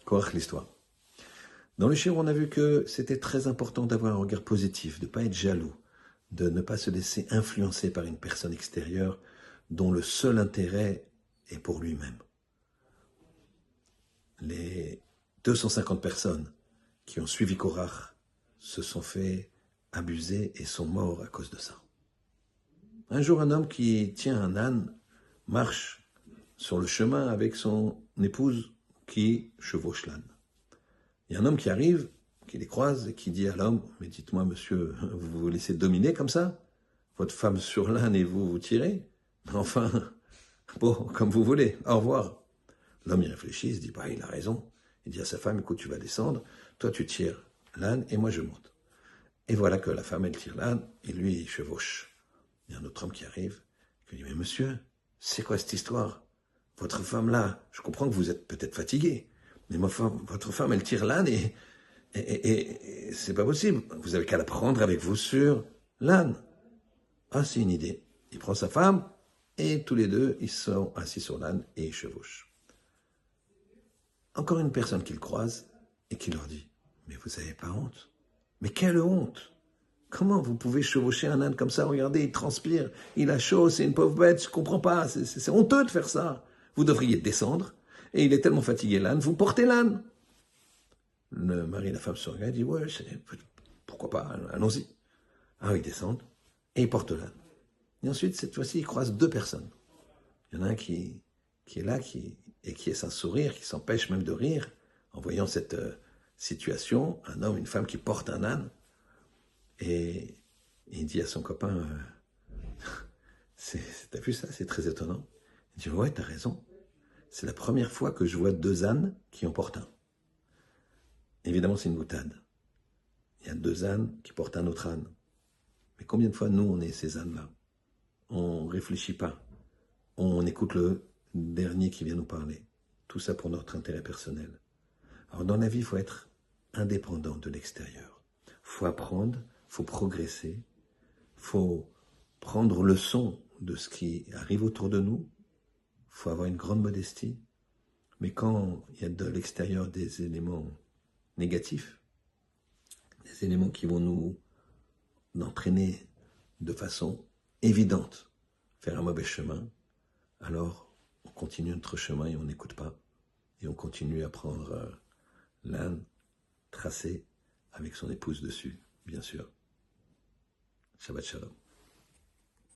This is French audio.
Korach l'histoire. Dans le shiur, on a vu que c'était très important d'avoir un regard positif, de ne pas être jaloux, de ne pas se laisser influencer par une personne extérieure dont le seul intérêt est pour lui-même. Les 250 personnes qui ont suivi Korach se sont fait abuser et sont morts à cause de ça. Un jour, un homme qui tient un âne marche sur le chemin avec son épouse qui chevauche l'âne. Il y a un homme qui arrive, qui les croise et qui dit à l'homme « Mais dites-moi, monsieur, vous vous laissez dominer comme ça? Votre femme sur l'âne et vous vous tirez? Enfin, bon, comme vous voulez, au revoir. » L'homme y réfléchit, il se dit « il a raison. » Il dit à sa femme « Écoute, tu vas descendre, toi tu tires l'âne et moi je monte. » Et voilà que la femme, elle tire l'âne et lui, il chevauche. Il y a un autre homme qui arrive, qui lui dit « Mais monsieur, c'est quoi cette histoire? Votre femme là, je comprends que vous êtes peut-être fatigué, mais votre femme, elle tire l'âne et c'est pas possible. Vous avez qu'à la prendre avec vous sur l'âne. » Ah, c'est une idée. Il prend sa femme et tous les deux, ils sont assis sur l'âne et ils chevauchent. Encore une personne qu'ils croisent et qui leur dit « Mais vous n'avez pas honte? Mais quelle honte! Comment vous pouvez chevaucher un âne comme ça? Regardez, il transpire, il a chaud, c'est une pauvre bête, je ne comprends pas, c'est honteux de faire ça. Vous devriez descendre, et il est tellement fatigué l'âne, vous portez l'âne. » Le mari et la femme se regardent, disent « Ouais, pourquoi pas, allons-y. » Ah, ils descendent, et ils portent l'âne. Et ensuite, cette fois-ci, ils croisent deux personnes. Il y en a un qui est là, et qui est sans sourire, qui s'empêche même de rire, en voyant cette situation, un homme, une femme qui porte un âne, et il dit à son copain, t'as vu ça, c'est très étonnant. Il dit, ouais, t'as raison. C'est la première fois que je vois deux ânes qui en portent un. Évidemment, c'est une boutade. Il y a deux ânes qui portent un autre âne. Mais combien de fois, nous, on est ces ânes-là? On ne réfléchit pas. On écoute le dernier qui vient nous parler. Tout ça pour notre intérêt personnel. Alors, dans la vie, il faut être indépendant de l'extérieur. Il faut apprendre, il faut progresser, il faut prendre leçon de ce qui arrive autour de nous. Il faut avoir une grande modestie. Mais quand il y a de l'extérieur des éléments négatifs, des éléments qui vont nous entraîner de façon évidente vers un mauvais chemin, alors on continue notre chemin et on n'écoute pas. Et on continue à prendre l'âne tracé avec son épouse dessus, bien sûr. Shabbat Shalom.